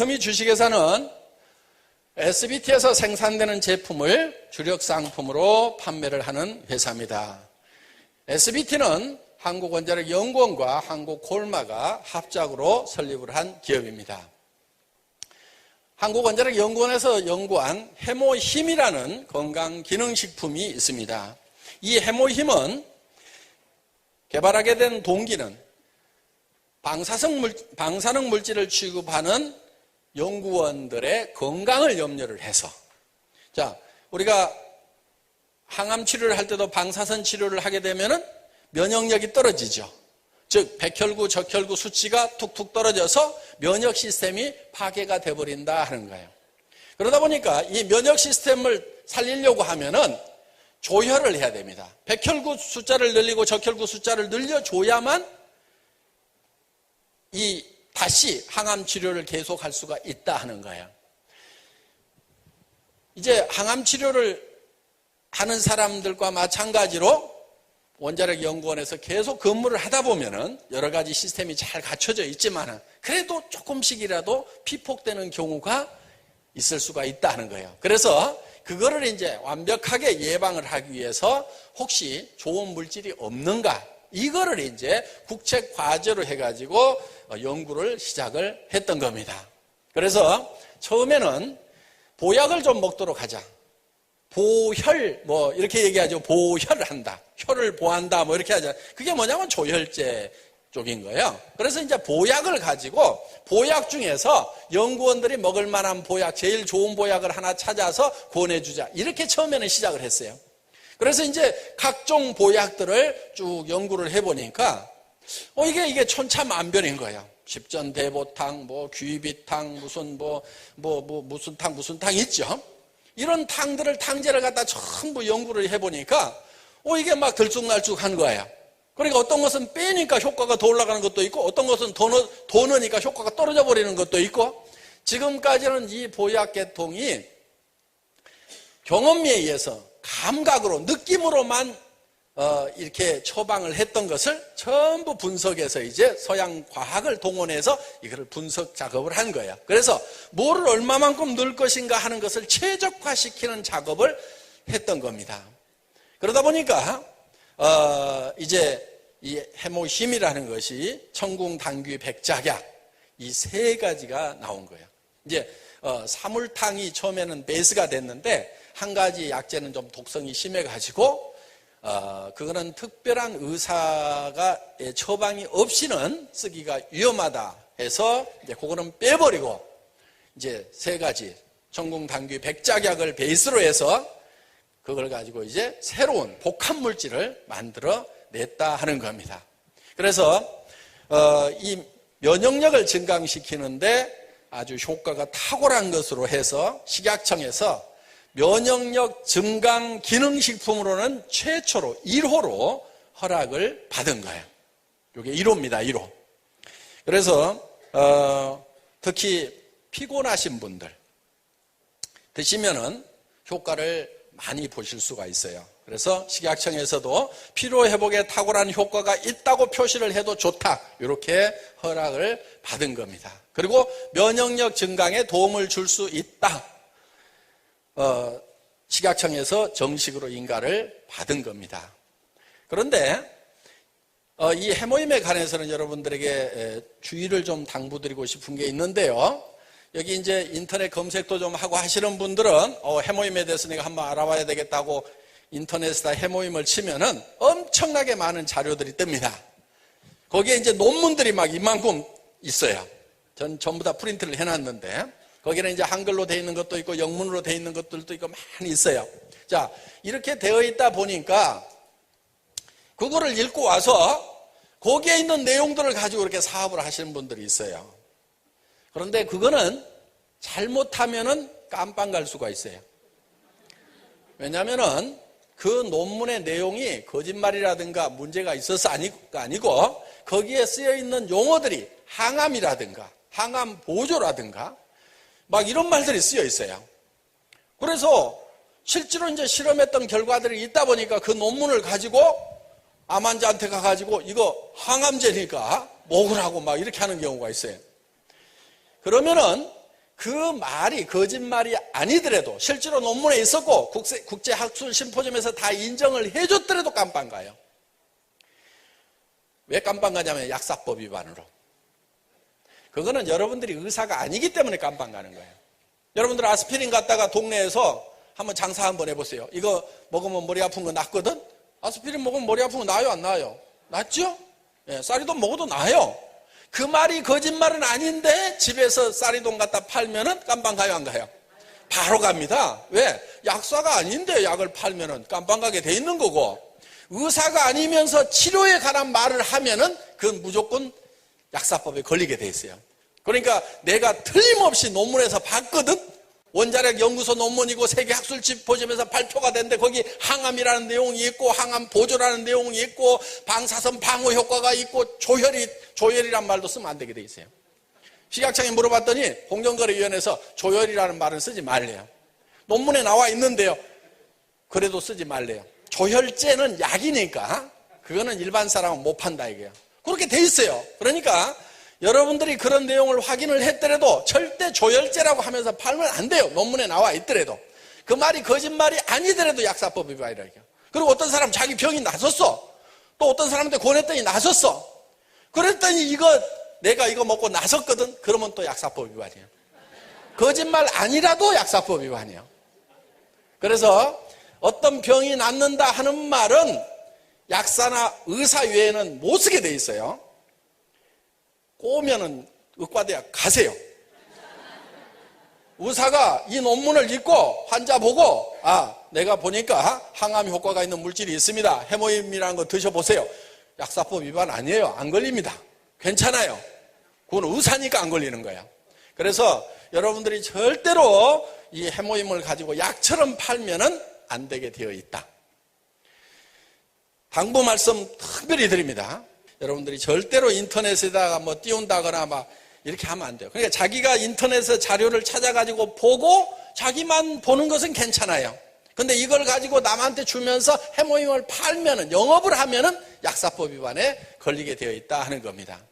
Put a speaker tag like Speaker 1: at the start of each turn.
Speaker 1: 애터미 주식회사는 SBT에서 생산되는 제품을 주력 상품으로 판매를 하는 회사입니다. SBT는 한국원자력연구원과 한국콜마가 합작으로 설립을 한 기업입니다. 한국원자력연구원에서 연구한 해모힘이라는 건강기능식품이 있습니다. 이 해모힘은 개발하게 된 동기는 방사능 물질을 취급하는 연구원들의 건강을 염려를 해서, 자, 우리가 항암 치료를 할 때도 방사선 치료를 하게 되면은 면역력이 떨어지죠. 즉 백혈구, 적혈구 수치가 툭툭 떨어져서 면역 시스템이 파괴가 돼버린다 하는 거예요. 그러다 보니까 이 면역 시스템을 살리려고 하면은 조혈을 해야 됩니다. 백혈구 숫자를 늘리고 적혈구 숫자를 늘려줘야만 다시 항암 치료를 계속할 수가 있다 하는 거예요. 이제 항암 치료를 하는 사람들과 마찬가지로 원자력연구원에서 계속 근무를 하다 보면은 여러 가지 시스템이 잘 갖춰져 있지만은 그래도 조금씩이라도 피폭되는 경우가 있을 수가 있다는 거예요. 그래서 그거를 이제 완벽하게 예방을 하기 위해서 혹시 좋은 물질이 없는가, 이거를 이제 국책 과제로 해가지고 연구를 시작을 했던 겁니다. 그래서 처음에는 보약을 좀 먹도록 하자. 보혈, 이렇게 얘기하죠. 보혈을 한다. 혈을 보한다. 이렇게 하죠. 그게 뭐냐면 조혈제 쪽인 거예요. 그래서 이제 보약을 가지고 보약 중에서 연구원들이 먹을 만한 보약, 제일 좋은 보약을 하나 찾아서 권해주자. 이렇게 처음에는 시작을 했어요. 그래서 이제 각종 보약들을 쭉 연구를 해보니까 이게 천차만별인 거예요. 십전대보탕, 귀비탕, 무슨 탕 있죠. 이런 탕제를 갖다 전부 연구를 해보니까 이게 막 들쭉날쭉한 거예요. 그러니까 어떤 것은 빼니까 효과가 더 올라가는 것도 있고, 어떤 것은 더 넣으니까 효과가 떨어져 버리는 것도 있고, 지금까지는 이 보약 계통이 경험에 의해서 감각으로, 느낌으로만 이렇게 처방을 했던 것을 전부 분석해서 이제 서양 과학을 동원해서 이거를 분석 작업을 한 거예요. 그래서 뭐를 얼마만큼 넣을 것인가 하는 것을 최적화시키는 작업을 했던 겁니다. 그러다 보니까 이제 이 해모힘이라는 것이 청궁당귀 백작약, 이 세 가지가 나온 거예요. 이제 사물탕이 처음에는 베이스가 됐는데 한 가지 약재는 좀 독성이 심해가지고 그거는 특별한 의사가 처방이 없이는 쓰기가 위험하다 해서 이제 그거는 빼버리고 이제 세 가지 청궁당귀 백작약을 베이스로 해서 그걸 가지고 이제 새로운 복합 물질을 만들어 냈다 하는 겁니다. 그래서 이 면역력을 증강시키는데 아주 효과가 탁월한 것으로 해서 식약청에서 면역력 증강 기능식품으로는 최초로 1호로 허락을 받은 거예요. 이게 1호입니다. 1호. 그래서 특히 피곤하신 분들 드시면은 효과를 많이 보실 수가 있어요. 그래서 식약청에서도 피로회복에 탁월한 효과가 있다고 표시를 해도 좋다, 이렇게 허락을 받은 겁니다. 그리고 면역력 증강에 도움을 줄 수 있다, 식약청에서 정식으로 인가를 받은 겁니다. 그런데 이 해모임에 관해서는 여러분들에게 주의를 좀 당부드리고 싶은 게 있는데요. 여기 이제 인터넷 검색도 좀 하고 하시는 분들은 해모임에 대해서 내가 한번 알아봐야 되겠다고 인터넷에다 해모임을 치면은 엄청나게 많은 자료들이 뜹니다. 거기에 이제 논문들이 막 이만큼 있어요. 전 전부 다 프린트를 해놨는데 거기는 이제 한글로 되어 있는 것도 있고 영문으로 되어 있는 것들도 있고 많이 있어요. 자, 이렇게 되어 있다 보니까 그거를 읽고 와서 거기에 있는 내용들을 가지고 이렇게 사업을 하시는 분들이 있어요. 그런데 그거는 잘못하면은 깜빵 갈 수가 있어요. 왜냐하면은 그 논문의 내용이 거짓말이라든가 문제가 있어서 아니고 거기에 쓰여 있는 용어들이 항암이라든가 항암 보조라든가 막 이런 말들이 쓰여 있어요. 그래서 실제로 이제 실험했던 결과들이 있다 보니까 그 논문을 가지고 암 환자한테 가가지고 이거 항암제니까 먹으라고 막 이렇게 하는 경우가 있어요. 그러면은 그 말이 거짓말이 아니더라도 실제로 논문에 있었고 국제학술 심포지엄에서 다 인정을 해줬더라도 깜빵 가요. 왜 깜빵 가냐면 약사법 위반으로. 그거는 여러분들이 의사가 아니기 때문에 깜빵 가는 거예요. 여러분들 아스피린 갖다가 동네에서 한번 장사 한번 해보세요. 이거 먹으면 머리 아픈 거 낫거든? 아스피린 먹으면 머리 아픈 거 나아요, 안 나아요? 낫죠? 예, 쌀이돈 먹어도 나아요. 그 말이 거짓말은 아닌데 집에서 쌀이돈 갖다 팔면은 깜빵 가요, 안 가요? 바로 갑니다. 왜? 약사가 아닌데 약을 팔면은 깜빵 가게 돼 있는 거고, 의사가 아니면서 치료에 관한 말을 하면은 그건 무조건 약사법에 걸리게 돼 있어요. 그러니까 내가 틀림없이 논문에서 봤거든? 원자력 연구소 논문이고 세계 학술 심포지엄에서 발표가 됐는데 거기 항암이라는 내용이 있고 항암 보조라는 내용이 있고 방사선 방어 효과가 있고 조혈이란 말도 쓰면 안 되게 돼 있어요. 식약청에 물어봤더니 공정거래위원회에서 조혈이라는 말은 쓰지 말래요. 논문에 나와 있는데요. 그래도 쓰지 말래요. 조혈제는 약이니까 그거는 일반 사람은 못 판다 이게요. 그렇게 돼 있어요. 그러니까 여러분들이 그런 내용을 확인을 했더라도 절대 조혈제라고 하면서 팔면 안 돼요. 논문에 나와 있더라도. 그 말이 거짓말이 아니더라도 약사법 위반이라고요. 그리고 어떤 사람 자기 병이 나섰어. 또 어떤 사람한테 권했더니 나섰어. 그랬더니 내가 이거 먹고 나섰거든. 그러면 또 약사법 위반이에요. 거짓말 아니라도 약사법 위반이에요. 그래서 어떤 병이 낫는다 하는 말은 약사나 의사 외에는 못 쓰게 돼 있어요. 오면은 의과대학 가세요. 의사가 이 논문을 읽고 환자 보고 내가 보니까 항암 효과가 있는 물질이 있습니다. 해모임이라는 거 드셔보세요. 약사법 위반 아니에요. 안 걸립니다. 괜찮아요. 그건 의사니까 안 걸리는 거예요. 그래서 여러분들이 절대로 이 해모임을 가지고 약처럼 팔면은 안 되게 되어 있다. 당부 말씀 특별히 드립니다. 여러분들이 절대로 인터넷에다가 뭐 띄운다거나 막 이렇게 하면 안 돼요. 그러니까 자기가 인터넷에서 자료를 찾아가지고 보고 자기만 보는 것은 괜찮아요. 근데 이걸 가지고 남한테 주면서 해모임을 팔면은, 영업을 하면은 약사법 위반에 걸리게 되어 있다 하는 겁니다.